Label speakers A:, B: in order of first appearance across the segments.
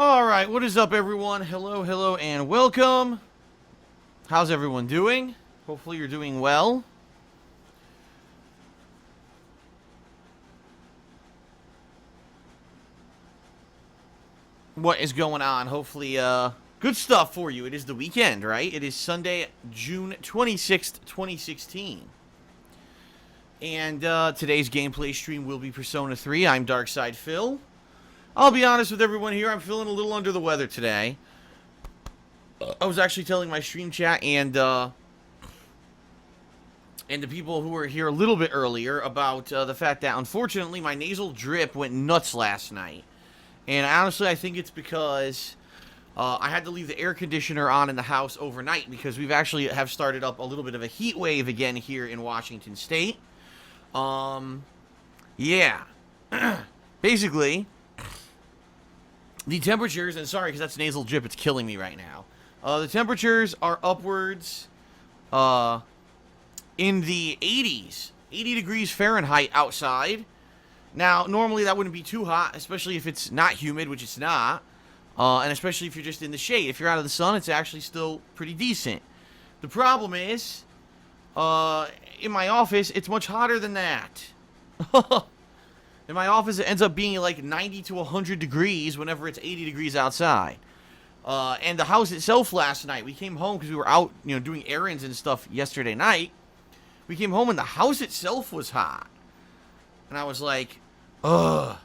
A: Alright, what is up everyone? Hello, hello, and welcome. How's everyone doing? Hopefully you're doing well. What is going on? Hopefully, good stuff for you. It is the weekend, right? It is Sunday, June 26th, 2016. And, today's gameplay stream will be Persona 3. I'm Darkside Phil. I'll be honest with everyone here, I'm feeling a little under the weather today. I was actually telling my stream chat and the people who were here a little bit earlier about the fact that, unfortunately, my nasal drip went nuts last night. And honestly, I think it's because I had to leave the air conditioner on in the house overnight because we've actually have started up a little bit of a heat wave again here in Washington State. Yeah. Basically, the temperatures, and sorry because that's nasal drip, it's killing me right now. The temperatures are upwards in the 80s, 80 degrees Fahrenheit outside. Now, normally that wouldn't be too hot, especially if it's not humid, which it's not, and especially if you're just in the shade. If you're out of the sun, it's actually still pretty decent. The problem is, in my office, it's much hotter than that. In my office, it ends up being like 90 to 100 degrees whenever it's 80 degrees outside. And the house itself last night, we came home because we were out, doing errands and stuff yesterday night. We came home and the house itself was hot. And I was like, ugh.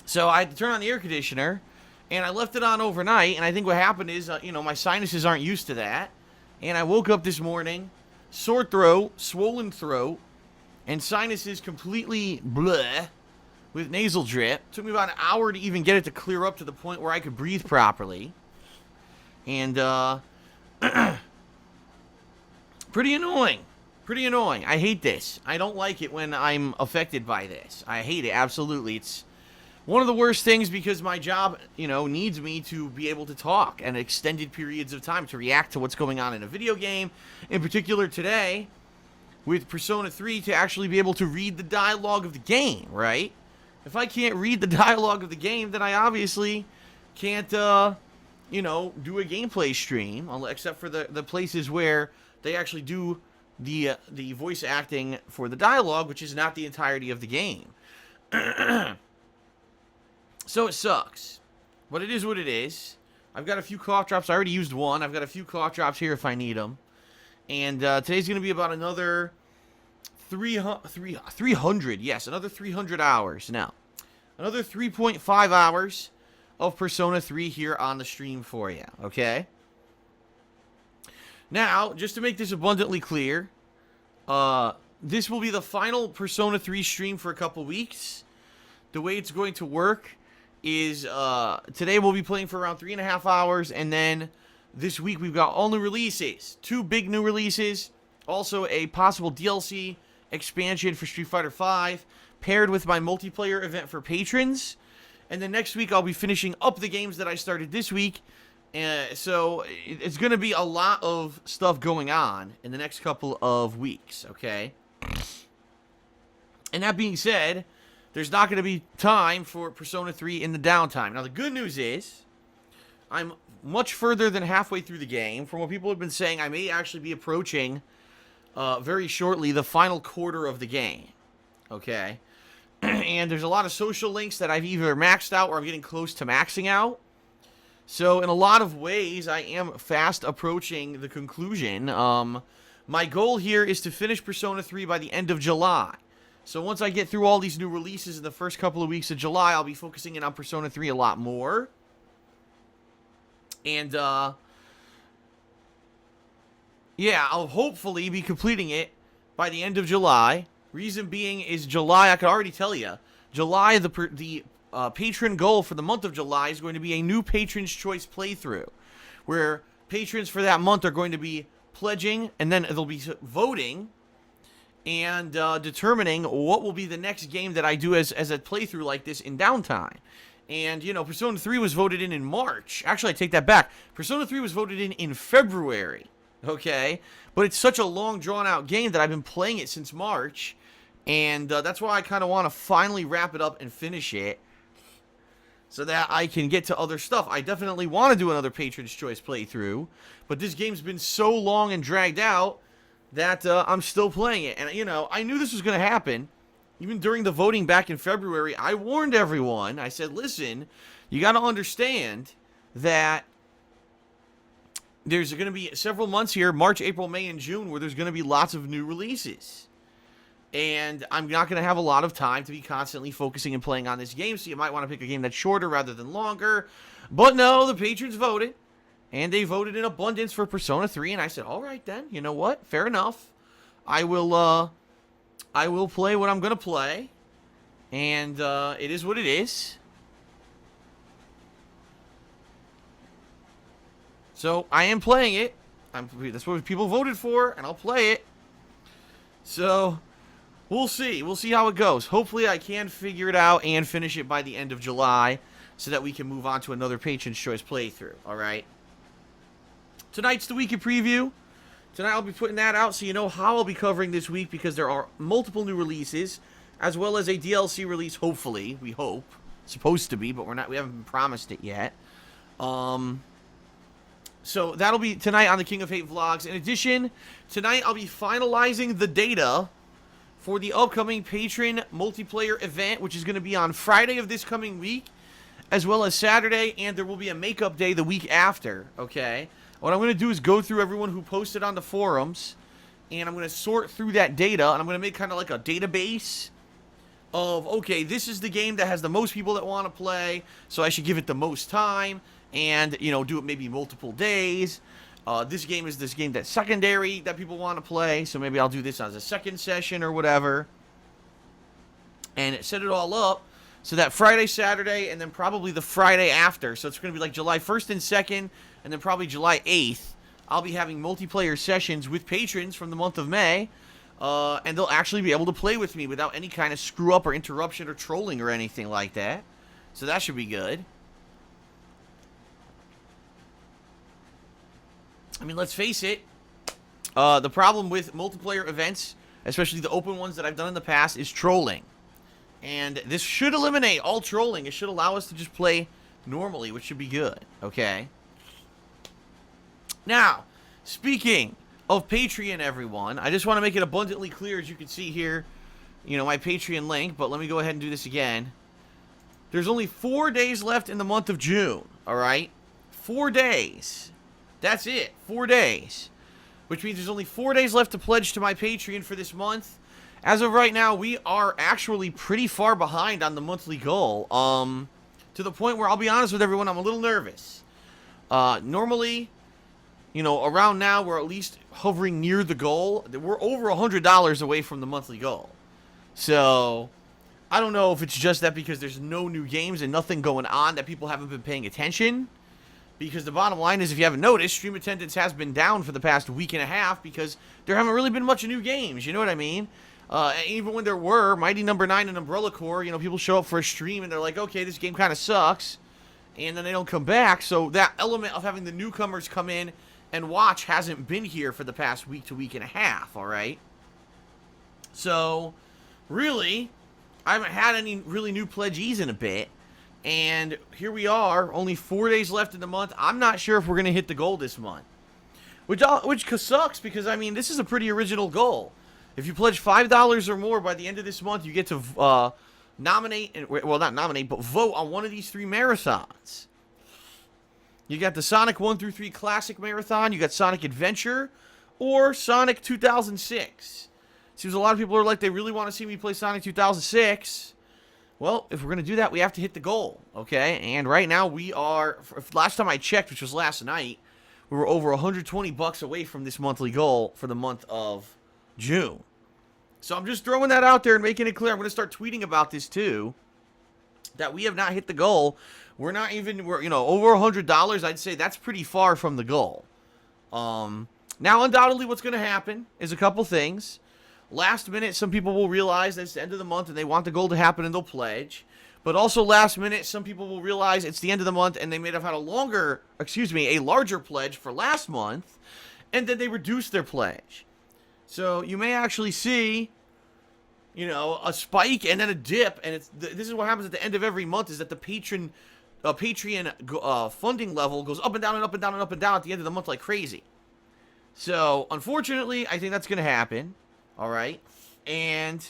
A: So I had to turn on the air conditioner, and I left it on overnight, and I think what happened is, my sinuses aren't used to that. And I woke up this morning, sore throat, swollen throat, and sinuses completely bleh with nasal drip. Took me about an hour to even get it to clear up to the point where I could breathe properly. And, pretty annoying. Pretty annoying. I hate this. I don't like it when I'm affected by this. I hate it, absolutely. It's one of the worst things because my job, needs me to be able to talk at extended periods of time to react to what's going on in a video game. In particular today, with Persona 3, to actually be able to read the dialogue of the game, right? If I can't read the dialogue of the game, then I obviously can't, do a gameplay stream, except for the places where they actually do the voice acting for the dialogue, which is not the entirety of the game. So it sucks. But it is what it is. I've got a few cough drops. I already used one. I've got a few cough drops here if I need them. And today's going to be about another 300, yes, another 300 hours. Now, another 3.5 hours of Persona 3 here on the stream for you, okay? Now, just to make this abundantly clear, this will be the final Persona 3 stream for a couple weeks. The way it's going to work is today we'll be playing for around 3.5 hours, and then this week we've got all new releases. 2 big new releases, also a possible DLC expansion for Street Fighter V, paired with my multiplayer event for patrons. And then next week I'll be finishing up the games that I started this week. So it's going to be a lot of stuff going on in the next couple of weeks, okay? And that being said, there's not going to be time for Persona 3 in the downtime. Now the good news is, I'm much further than halfway through the game. From what people have been saying, I may actually be approaching very shortly the final quarter of the game, okay? And there's a lot of social links that I've either maxed out or I'm getting close to maxing out. So in a lot of ways, I am fast approaching the conclusion. My goal here is to finish Persona 3 by the end of July. So once I get through all these new releases in the first couple of weeks of July, I'll be focusing in on Persona 3 a lot more. And, yeah, I'll hopefully be completing it by the end of July. Reason being is July, I can already tell you, July, the patron goal for the month of July is going to be a new Patron's Choice playthrough, where patrons for that month are going to be pledging, and then they'll be voting and determining what will be the next game that I do as a playthrough like this in downtime. And, Persona 3 was voted in March. Actually, I take that back. Persona 3 was voted in February, okay? But it's such a long, drawn-out game that I've been playing it since March, and that's why I kind of want to finally wrap it up and finish it. so that I can get to other stuff. I definitely want to do another Patron's Choice playthrough, but this game's been so long and dragged out that I'm still playing it. And, you know, I knew this was going to happen. Even during the voting back in February, I warned everyone. I said, listen, you got to understand that there's going to be several months here, March, April, May, and June, where there's going to be lots of new releases. And I'm not going to have a lot of time to be constantly focusing and playing on this game, so you might want to pick a game that's shorter rather than longer. But no, the patrons voted, and they voted in abundance for Persona 3, and I said, all right then, you know what? Fair enough. I will play what I'm going to play, and it is what it is. So I am playing it. That's what people voted for, and I'll play it. So we'll see. We'll see how it goes. Hopefully I can figure it out and finish it by the end of July so that we can move on to another Patron's Choice playthrough, all right? Tonight's the weekend preview. Tonight I'll be putting that out so you know how I'll be covering this week because there are multiple new releases as well as a DLC release, hopefully. We hope. Supposed to be, but we haven't been promised it yet. So that'll be tonight on the King of Hate vlogs. In addition, tonight I'll be finalizing the data for the upcoming Patron multiplayer event, which is going to be on Friday of this coming week, as well as Saturday, and there will be a makeup day the week after, okay? What I'm going to do is go through everyone who posted on the forums, and I'm going to sort through that data, and I'm going to make kind of like a database of, okay, this is the game that has the most people that want to play, so I should give it the most time, and, you know, do it maybe multiple days. This game is this game that's secondary that people want to play, so maybe I'll do this as a second session or whatever. And set it all up so that Friday, Saturday, and then probably the Friday after, so it's going to be like July 1st and 2nd, and then probably July 8th, I'll be having multiplayer sessions with patrons from the month of May, and they'll actually be able to play with me without any kind of screw-up or interruption or trolling or anything like that. So that should be good. I mean, let's face it, the problem with multiplayer events, especially the open ones that I've done in the past, is trolling. And this should eliminate all trolling. It should allow us to just play normally, which should be good, okay? Now, speaking of Patreon, everyone, I just want to make it abundantly clear, as you can see here, you know, my Patreon link, but let me go ahead and do this again. There's only 4 days left in the month of June, all right? 4 days. That's it. 4 days. Which means there's only 4 days left to pledge to my Patreon for this month. As of right now, we are actually pretty far behind on the monthly goal. To the point where, I'll be honest with everyone, I'm a little nervous. Normally, you know, around now, we're at least hovering near the goal. We're over $100 away from the monthly goal. So, I don't know if it's just that because there's no new games and nothing going on that people haven't been paying attention. Because the bottom line is, if you haven't noticed, stream attendance has been down for the past week and a half because there haven't really been much new games, you know what I mean? Even when there were, Mighty Number 9 and Umbrella Corps, you know, people show up for a stream and they're like, okay, this game kind of sucks, and then they don't come back, so that element of having the newcomers come in and watch hasn't been here for the past week to week and a half, alright? So, really, I haven't had any really new pledgees in a bit. And here we are, only 4 days left in the month. I'm not sure if we're going to hit the goal this month. Which sucks because, I mean, this is a pretty original goal. If you pledge $5 or more by the end of this month, you get to nominate, well, not nominate, but vote on one of these 3 marathons. You got the Sonic 1 through 3 Classic Marathon, you got Sonic Adventure, or Sonic 2006. Seems a lot of people are like, they really want to see me play Sonic 2006. Well, if we're going to do that, we have to hit the goal, okay? And right now, we are, last time I checked, which was last night, we were over $120 away from this monthly goal for the month of June. So I'm just throwing that out there and making it clear. I'm going to start tweeting about this, too, that we have not hit the goal. We're not even, you know, over $100. I'd say that's pretty far from the goal. Now, undoubtedly, what's going to happen is a couple things. Last minute, some people will realize that it's the end of the month and they want the goal to happen and they'll pledge. But also last minute, some people will realize it's the end of the month and they may have had a larger pledge for last month, and then they reduce their pledge. So you may actually see, you know, a spike and then a dip, and this is what happens at the end of every month, is that the patron Patreon funding level goes up and down and up and down and up and down at the end of the month like crazy. So, unfortunately, I think that's going to happen. All right? And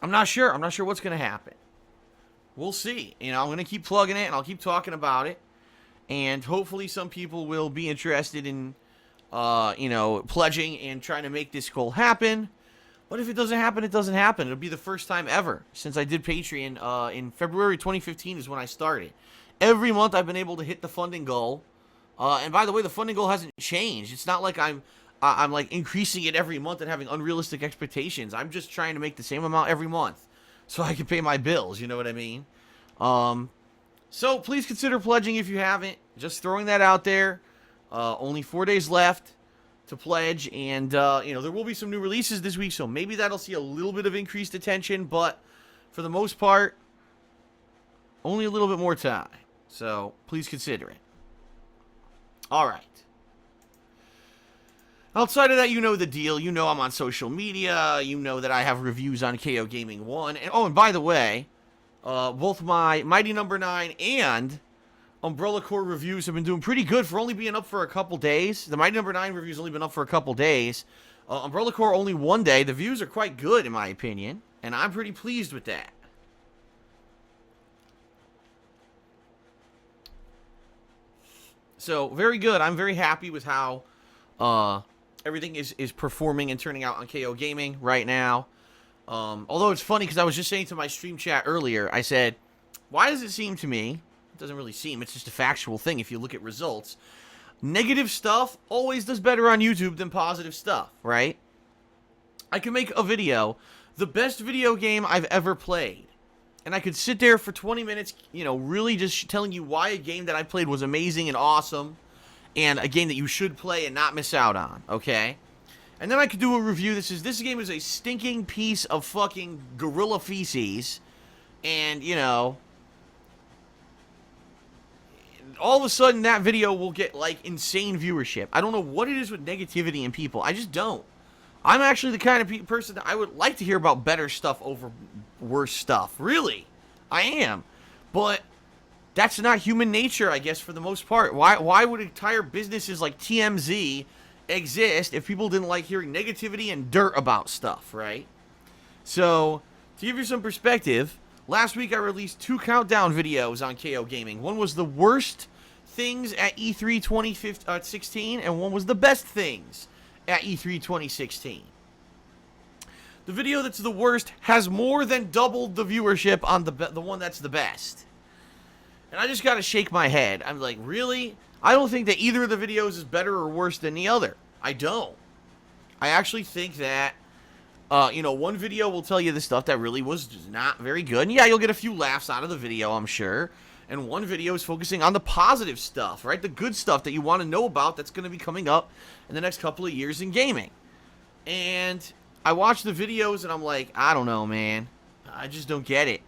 A: I'm not sure. I'm not sure what's going to happen. We'll see. You know, I'm going to keep plugging it, and I'll keep talking about it. And hopefully some people will be interested in, you know, pledging and trying to make this goal happen. But if it doesn't happen, it doesn't happen. It'll be the first time ever since I did Patreon. In February 2015 is when I started. Every month I've been able to hit the funding goal. And by the way, the funding goal hasn't changed. It's not like I'm like increasing it every month and having unrealistic expectations. I'm just trying to make the same amount every month so I can pay my bills. You know what I mean? So please consider pledging if you haven't. Just throwing that out there. Only 4 days left to pledge, and you know, there will be some new releases this week, so maybe that'll see a little bit of increased attention, but for the most part, only a little bit more time. So please consider it. All right. Outside of that, you know the deal. You know I'm on social media. You know that I have reviews on KO Gaming 1. And, oh, and by the way, both my Mighty Number 9 and Umbrella Corps reviews have been doing pretty good for only being up for a couple days. The Mighty Number 9 review's only been up for a couple days. Umbrella Corps only 1 day. The views are quite good, in my opinion, and I'm pretty pleased with that. So, very good. I'm very happy with how everything is performing and turning out on KO Gaming right now. Although it's funny because I was just saying to my stream chat earlier, I said, why does it seem to me, it doesn't really seem, it's just a factual thing if you look at results, negative stuff always does better on YouTube than positive stuff, right? I can make a video, the best video game I've ever played, and I could sit there for 20 minutes, you know, really just telling you why a game that I played was amazing and awesome, and a game that you should play and not miss out on, okay? And then I could do a review that says, this game is a stinking piece of fucking gorilla feces, and, you know, all of a sudden that video will get, like, insane viewership. I don't know what it is with negativity in people. I just don't. I'm actually the kind of person that I would like to hear about better stuff over worse stuff. Really. I am. But that's not human nature, I guess, for the most part. Why would entire businesses like TMZ exist if people didn't like hearing negativity and dirt about stuff, right? So, to give you some perspective, last week I released 2 countdown videos on KO Gaming. One was the worst things at E3 2016, and one was the best things at E3 2016. The video that's the worst has more than doubled the viewership on the one that's the best. And I just gotta shake my head. I'm like, really? I don't think that either of the videos is better or worse than the other. I don't. I actually think that, you know, one video will tell you the stuff that really was just not very good. And yeah, you'll get a few laughs out of the video, I'm sure. And one video is focusing on the positive stuff, right? The good stuff that you want to know about that's going to be coming up in the next couple of years in gaming. And I watch the videos and I'm like, I don't know, man. I just don't get it.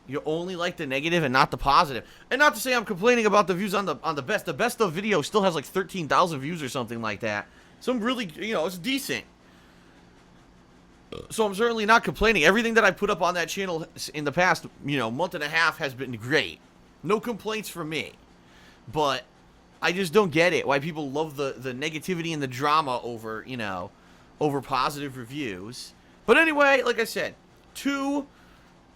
A: You only like the negative and not the positive. And not to say I'm complaining about the views on the best. The best of video still has like 13,000 views or something like that. So I'm really, you know, it's decent. So I'm certainly not complaining. Everything that I put up on that channel in the past, you know, month and a half has been great. No complaints from me. But I just don't get it. Why people love the negativity and the drama over, you know, over positive reviews. But anyway, like I said, 2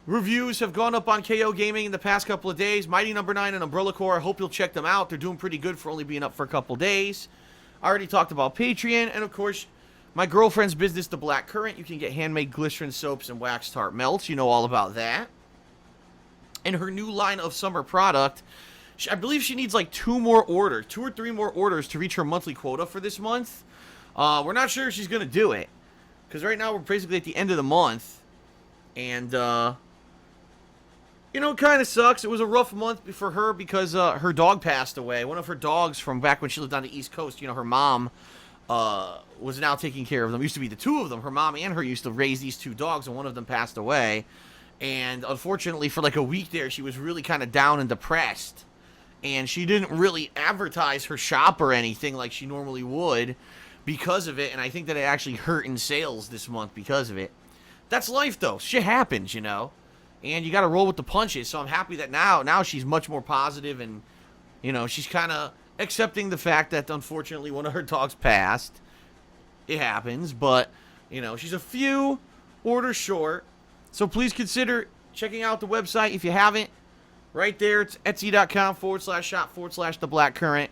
A: reviews have gone up on KO Gaming in the past couple of days. Mighty Number 9 and Umbrella Corps. I hope you'll check them out. They're doing pretty good for only being up for a couple days. I already talked about Patreon. And, of course, my girlfriend's business, The Black Current. You can get handmade glycerin soaps and wax tart melts. You know all about that. And her new line of summer product. I believe she needs like 2 or 3 more orders to reach her monthly quota for this month. We're not sure if she's going to do it. Because right now we're basically at the end of the month. And, you know, it kind of sucks. It was a rough month for her because her dog passed away. One of her dogs from back when she lived on the East Coast, you know, her mom was now taking care of them. It used to be the 2 of them. Her mom and her used to raise these 2 dogs, and one of them passed away. And unfortunately, for like a week there, she was really kind of down and depressed. And she didn't really advertise her shop or anything like she normally would because of it. And I think that it actually hurt in sales this month because of it. That's life, though. Shit happens, you know. and you got to roll with the punches. So I'm happy that now she's much more positive, and she's kind of accepting the fact that unfortunately one of her dogs passed. It happens, but she's a few orders short. So please consider checking out the website if you haven't. Right there, it's etsy.com/shop/theblackcurrant.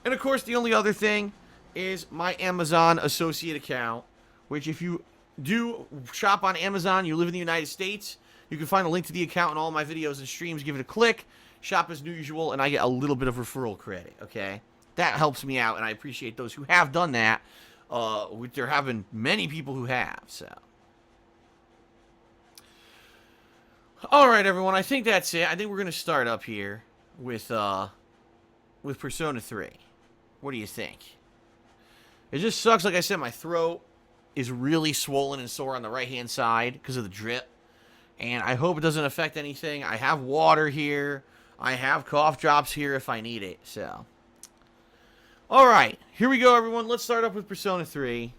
A: And of course, the only other thing is my Amazon associate account, which if you do shop on Amazon, you live in the United States, you can find a link to the account in all my videos and streams. Give it a click, shop as usual, and I get a little bit of referral credit, okay? That helps me out, and I appreciate those who have done that. There have been many people who have, so. All right, everyone, I think that's it. I think we're going to start up here with Persona 3. What do you think? It just sucks. Like I said, my throat is really swollen and sore on the right-hand side because of the drip. And I hope it doesn't affect anything. I have water here. I have cough drops here if I need it. So, all right. Here we go, everyone. Let's start up with Persona 3.